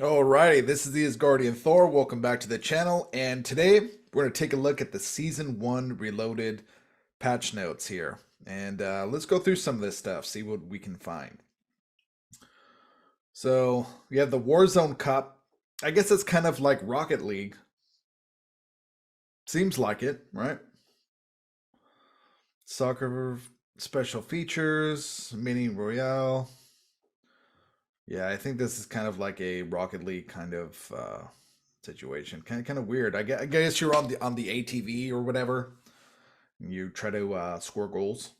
Alrighty, this is the Asgardian Thor. Welcome back to the channel, and today we're going to take a look at the Season 1 Reloaded patch notes here. And let's go through some of this stuff, see what we can find. So, we have the Warzone Cup. I guess it's kind of like Rocket League. Seems like it, right? Soccer special features, Mini Royale. Yeah, I think this is kind of like a Rocket League kind of situation. Kind of weird. I guess you're on the ATV or whatever. And you try to score goals.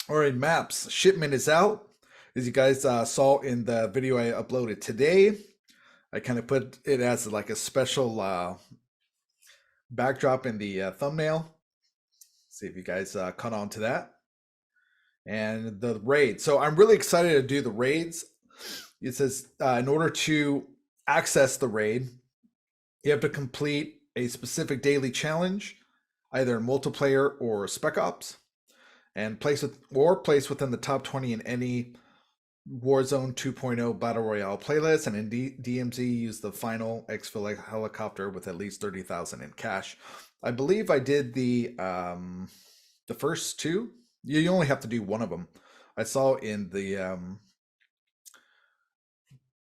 All right, maps. Shipment is out. As you guys saw in the video I uploaded today, I kind of put it as like a special backdrop in the thumbnail. See if you guys caught on to that. And the raid. So I'm really excited to do the raids. It says in order to access the raid, you have to complete a specific daily challenge, either in multiplayer or spec ops, and place within the top 20 in any Warzone 2.0 Battle Royale playlist. And in DMZ, use the final exfil helicopter with at least 30,000 in cash. I believe I did the first two. You only have to do one of them. I saw in the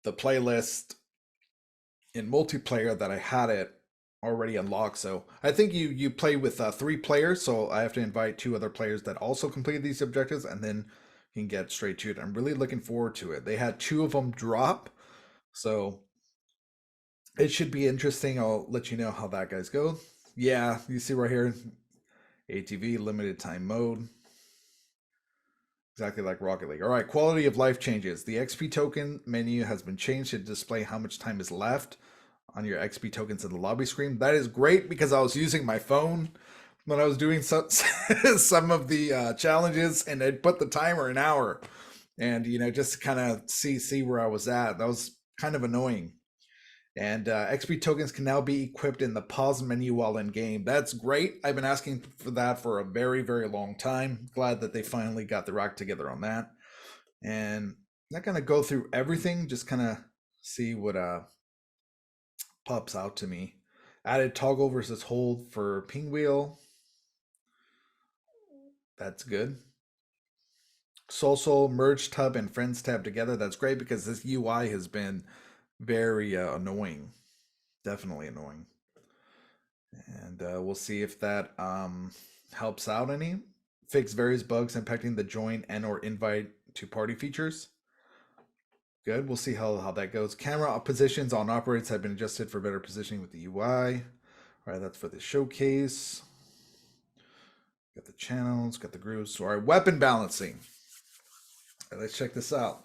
playlist in multiplayer that I had it already unlocked. So I think you play with 3 players. So I have to invite 2 other players that also completed these objectives, and then you can get straight to it. I'm really looking forward to it. They had 2 of them drop, so it should be interesting. I'll let you know how that guys go. Yeah, you see right here, ATV limited time mode. Exactly like Rocket League. All right, quality of life changes. The XP token menu has been changed to display how much time is left on your XP tokens in the lobby screen. That is great because I was using my phone when I was doing some of the challenges, and it put the timer an hour, and just kind of see where I was at. That was kind of annoying. And XP tokens can now be equipped in the pause menu while in game. That's great. I've been asking for that for a very, very long time. Glad that they finally got the act together on that. And I'm not going to go through everything, just kind of see what pops out to me. Added toggle versus hold for ping wheel. That's good. Social merge tab and friends tab together. That's great because this UI has been very annoying. Definitely annoying. And we'll see if that helps out any. Fix various bugs impacting the join and or invite to party features. Good. We'll see how that goes. Camera positions on operates have been adjusted for better positioning with the UI. All right, that's for the showcase. Got the channels, got the groups. All right, weapon balancing. All right, let's check this out.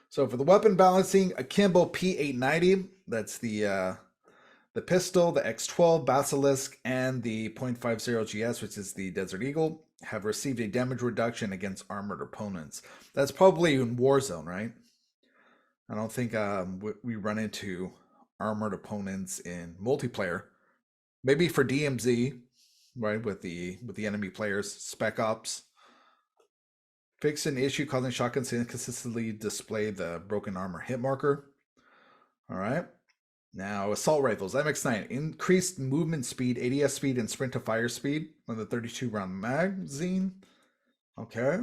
So for the weapon balancing, Akimbo P890, that's the pistol, the X12 Basilisk, and the .50 GS, which is the Desert Eagle, have received a damage reduction against armored opponents. That's probably in Warzone, right? I don't think we run into armored opponents in multiplayer. Maybe for DMZ, right, with the enemy players, Spec Ops. Fix an issue causing shotguns to inconsistently display the broken armor hit marker. All right. Now, assault rifles, MX9, increased movement speed, ADS speed, and sprint to fire speed on the 32 round magazine. Okay.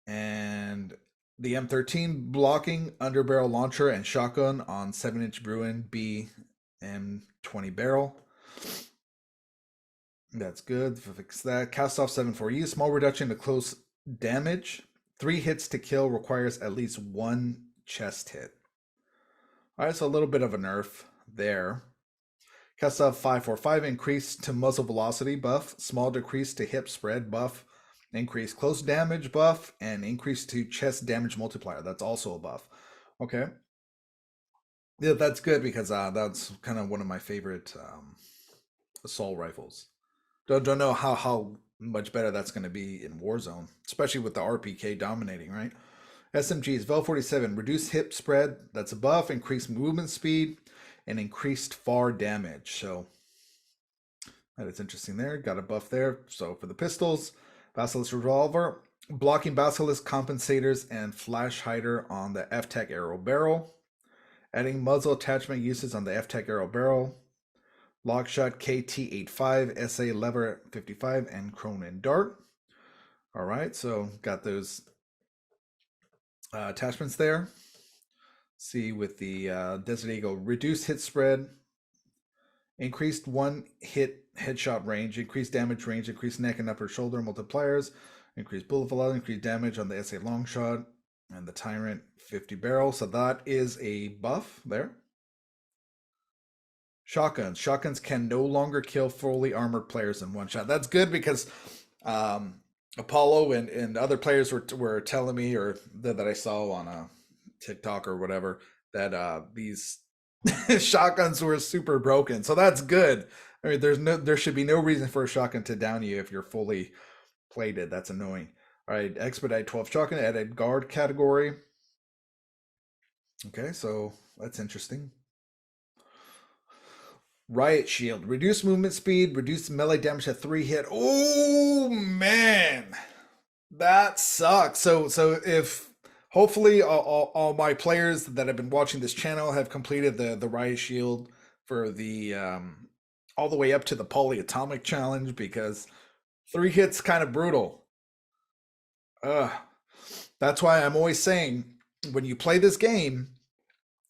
And the M13 blocking underbarrel launcher and shotgun on 7-inch Bruin B M20 barrel. That's good. Fix that. Cast off 7.4E, small reduction to close damage. 3 hits to kill requires at least 1 chest hit. All right, so a little bit of a nerf there. Cast off 5.4.5, increase to muzzle velocity buff, small decrease to hip spread buff, increase close damage buff, and increase to chest damage multiplier. That's also a buff. Okay. Yeah, that's good because that's kind of one of my favorite assault rifles. Don't know how much better that's going to be in Warzone, especially with the RPK dominating, right? SMGs, Vel 47, reduced hip spread, that's a buff, increased movement speed, and increased far damage. So that is interesting there. Got a buff there. So for the pistols, Basilisk Revolver, Blocking basilisk compensators and flash hider on the F-Tech arrow barrel. Adding muzzle attachment uses on the F-Tech arrow barrel. Lockshot KT85, SA lever 55, and Cronin dart. All right, so got those attachments there. See with the Desert Eagle, reduced hit spread, increased one hit headshot range, increased damage range, increased neck and upper shoulder multipliers, increased bullet velocity, increased damage on the SA long shot, and the Tyrant 50 barrel. So that is a buff there. Shotguns. Shotguns can no longer kill fully armored players in one shot. That's good because Apollo and other players were telling me, or that I saw on a TikTok or whatever, that these shotguns were super broken. So that's good. I mean, there should be no reason for a shotgun to down you if you're fully plated. That's annoying. All right, expedite 12 shotgun, added guard category. Okay, so that's interesting. Riot Shield, reduce movement speed, reduce melee damage at 3 hit. Oh man, that sucks. So if hopefully all my players that have been watching this channel have completed the Riot Shield for the all the way up to the polyatomic challenge, because 3 hits kind of brutal. That's why I'm always saying, when you play this game,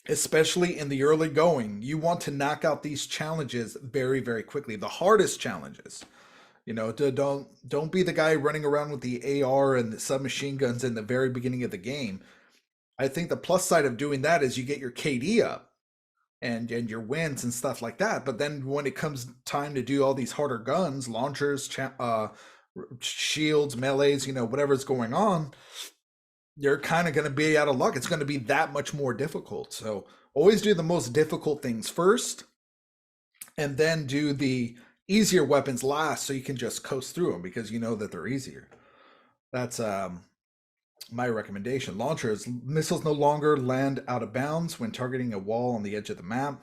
especially in the early going, you want to knock out these challenges very, very quickly. The hardest challenges. Don't be the guy running around with the AR and the submachine guns in the very beginning of the game. I think the plus side of doing that is you get your KD up and your wins and stuff like that. But then when it comes time to do all these harder guns, launchers, shields, melees, whatever's going on, you're kind of going to be out of luck. It's going to be that much more difficult. So always do the most difficult things first, and then do the easier weapons last, so you can just coast through them because you know that they're easier. That's my recommendation. Launchers. Missiles no longer land out of bounds when targeting a wall on the edge of the map.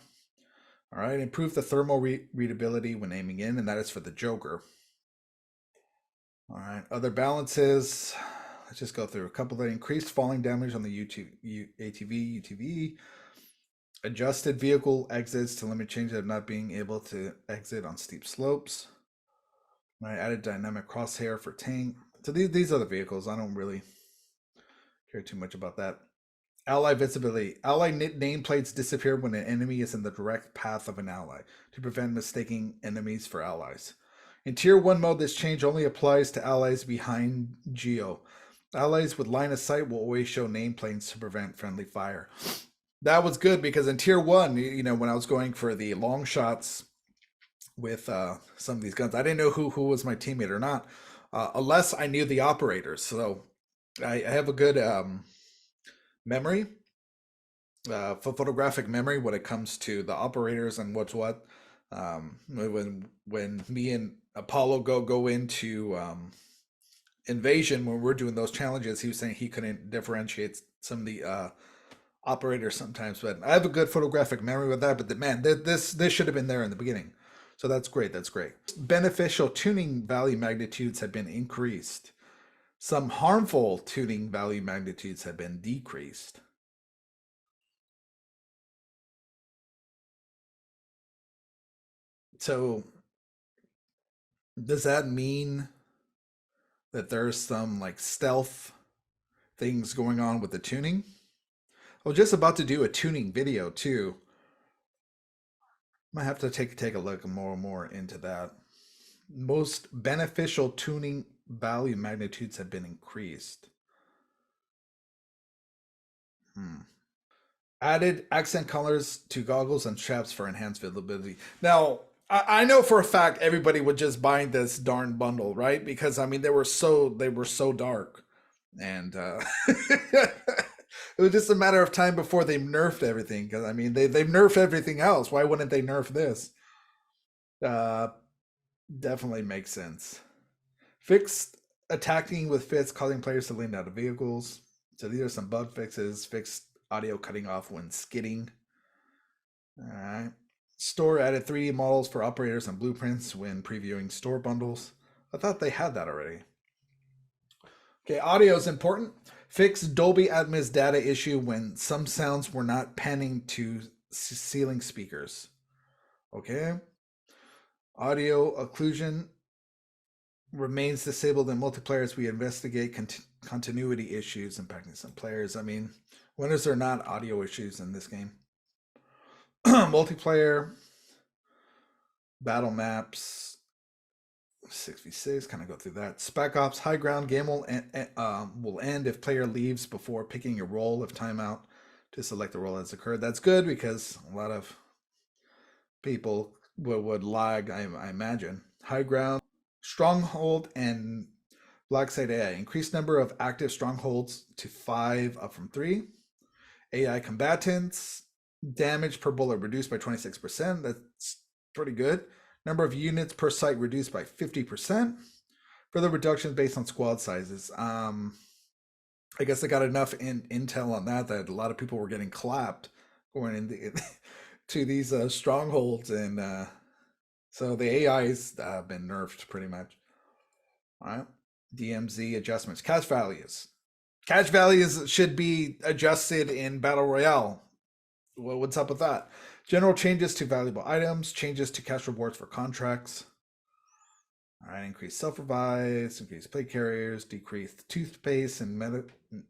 All right, improve the thermal readability when aiming in, and that is for the Joker. All right, other balances. Let's just go through a couple. That increased falling damage on the UTV. Adjusted vehicle exits to limit changes of not being able to exit on steep slopes. I added dynamic crosshair for tank. So these are the vehicles. I don't really care too much about that. Ally visibility. Ally nameplates disappear when an enemy is in the direct path of an ally to prevent mistaking enemies for allies. In Tier 1 mode, this change only applies to allies behind Geo. Allies with line of sight will always show nameplates to prevent friendly fire. That was good because in Tier 1, when I was going for the long shots with some of these guns, I didn't know who was my teammate or not, unless I knew the operators. So I have a good memory, photographic memory when it comes to the operators and what's what. When me and Apollo go into Invasion, when we're doing those challenges, he was saying he couldn't differentiate some of the operators sometimes. But I have a good photographic memory with that. But man, this should have been there in the beginning. So that's great. That's great. Beneficial tuning value magnitudes have been increased. Some harmful tuning value magnitudes have been decreased. So does that mean that there's some like stealth things going on with the tuning? I was just about to do a tuning video too. Might have to take a look more into that. Most beneficial tuning value magnitudes have been increased. Added accent colors to goggles and straps for enhanced visibility. Now, I know for a fact everybody would just buy this darn bundle, right? Because I mean they were so dark, and it was just a matter of time before they nerfed everything. Because I mean they've nerfed everything else. Why wouldn't they nerf this? Uh, Definitely makes sense. Fixed attacking with fits, causing players to lean out of vehicles. So these are some bug fixes. Fixed audio cutting off when skidding. All right. Store added 3D models for operators and blueprints when previewing store bundles. I thought they had that already. Okay, audio is important. Fix Dolby Atmos data issue when some sounds were not panning to ceiling speakers. Okay. Audio occlusion remains disabled in multiplayer as we investigate continuity issues impacting some players. I mean, when is there not audio issues in this game? Multiplayer, battle maps, 6v6, kind of go through that. Spec Ops, high ground game will end if player leaves before picking a role if timeout to select the role has occurred. That's good because a lot of people would lag, I imagine. High ground, stronghold, and black site AI. Increased number of active strongholds to 5 up from 3. AI combatants, damage per bullet reduced by 26%. That's pretty good. Number of units per site reduced by 50%. Further reductions based on squad sizes. I guess I got enough intel on that a lot of people were getting clapped going into to these strongholds, and so the AI's been nerfed pretty much. All right, DMZ adjustments, cash values. Cash values should be adjusted in Battle Royale. Well, what's up with that? General changes to valuable items, changes to cash rewards for contracts. All right, increase self-revives, increase plate carriers, decrease toothpaste and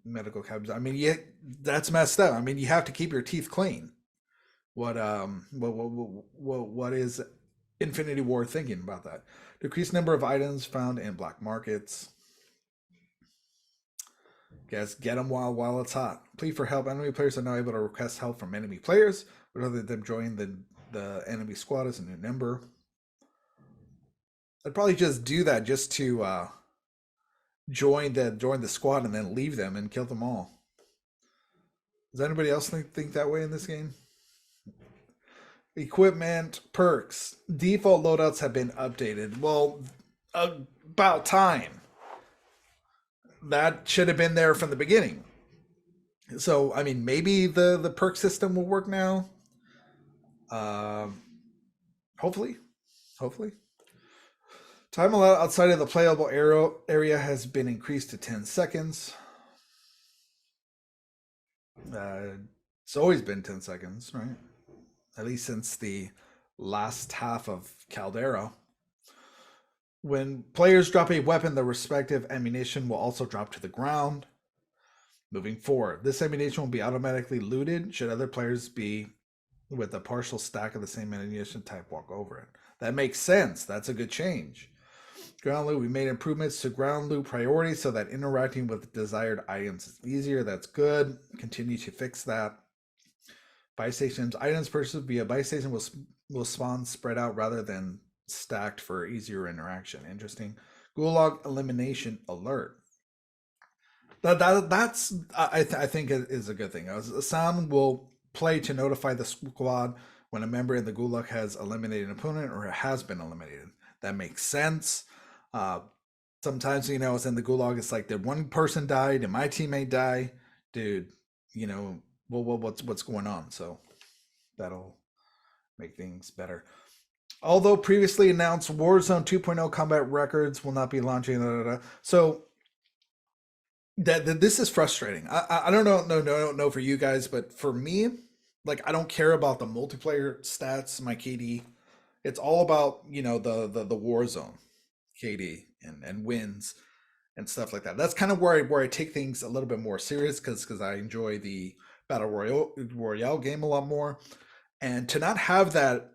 medical cabs. I mean, yeah, that's messed up. I mean, you have to keep your teeth clean. What is Infinity Ward thinking about that? Decreased number of items found in black markets. Guess get them while it's hot. Plea for help. Enemy players are now able to request help from enemy players, rather than them join the enemy squad as a new member. I'd probably just do that just to join the squad and then leave them and kill them all. Does anybody else think that way in this game? Equipment perks. Default loadouts have been updated. Well, about time. That should have been there from the beginning. So, I mean, maybe the perk system will work now. Hopefully. Hopefully. Time allowed outside of the playable area has been increased to 10 seconds. It's always been 10 seconds, right? At least since the last half of Caldera. When players drop a weapon, the respective ammunition will also drop to the ground. Moving forward, this ammunition will be automatically looted should other players be with a partial stack of the same ammunition type walk over it. That makes sense. That's a good change. Ground loot, we made improvements to ground loot priority so that interacting with desired items is easier. That's good. Continue to fix that. Buy stations, items purchased via buy station will spawn spread out rather than stacked for easier interaction. Interesting. Gulag elimination alert. That's I think it is a good thing. A sound will play to notify the squad when a member in the Gulag has eliminated an opponent or has been eliminated. That makes sense. Sometimes, it's in the Gulag, it's like, did one person die? Did my teammate die? Dude, what's going on? So that'll make things better. Although previously announced Warzone 2.0 combat records will not be launching. So this is frustrating. I don't know for you guys, but for me, like, I don't care about the multiplayer stats, my KD. It's all about the Warzone KD and wins and stuff like that. That's kind of where I take things a little bit more serious because I enjoy the Battle Royale game a lot more. And to not have that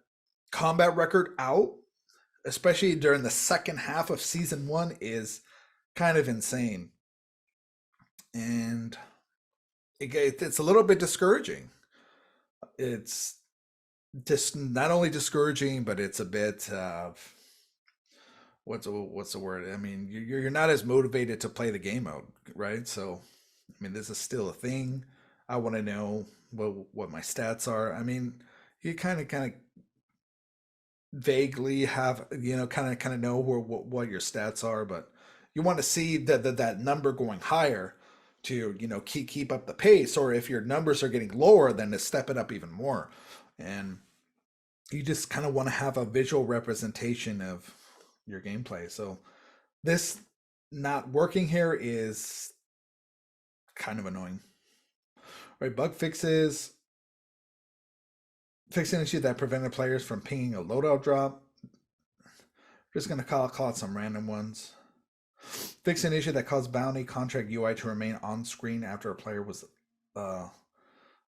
combat record out, especially during the second half of season 1, is kind of insane. And it's a little bit discouraging. It's just not only discouraging, but it's a bit what's the word? I mean, you're not as motivated to play the game mode, right? So, I mean, this is still a thing. I want to know what my stats are. I mean, you kind of vaguely have kind of know what your stats are, but you want to see that number going higher to keep up the pace, or if your numbers are getting lower, then to step it up even more. And you just kind of want to have a visual representation of your gameplay. So this not working here is kind of annoying. All right, bug fixes. Fix an issue that prevented players from pinging a loadout drop. Just going to call out some random ones. Fix an issue that caused bounty contract UI to remain on screen after a player was uh,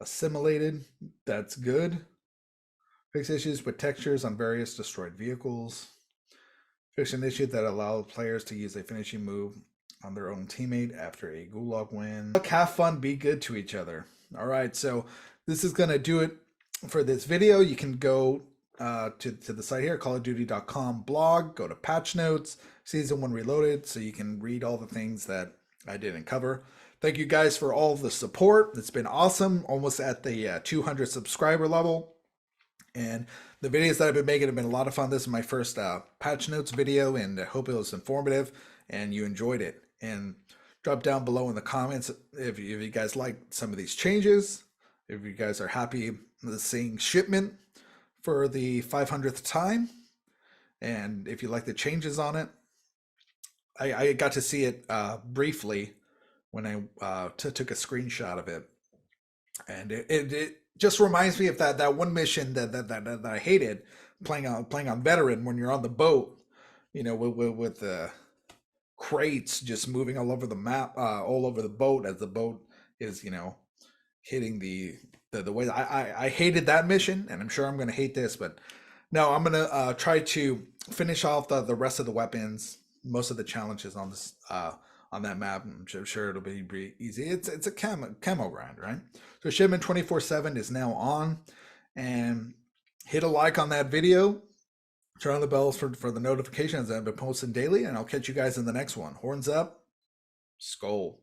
assimilated. That's good. Fix issues with textures on various destroyed vehicles. Fix an issue that allowed players to use a finishing move on their own teammate after a gulag win. Have fun, be good to each other. All right, so this is going to do it for this video. You can go to the site here, callofduty.com blog, go to patch notes, season 1 reloaded, so you can read all the things that I didn't cover. Thank you guys for all the support. It's been awesome, almost at the 200 subscriber level. And the videos that I've been making have been a lot of fun. This is my first patch notes video, and I hope it was informative and you enjoyed it. And drop down below in the comments if you guys like some of these changes, if you guys are happy with seeing shipment for the 500th time, and if you like the changes on it. I got to see it briefly when I took a screenshot of it, and it just reminds me of that one mission that I hated, playing on veteran when you're on the boat, with the crates just moving all over the map, all over the boat as the boat is hitting the way. I hated that mission, and I'm sure I'm gonna hate this, but no, I'm gonna try to finish off the rest of the weapons, most of the challenges on this on that map. I'm sure it'll be easy. It's a camo grind, right? So shipment 24/7 is now on, and hit a like on that video. Turn on the bells for the notifications that I've been posting daily, and I'll catch you guys in the next one. Horns up, Skol.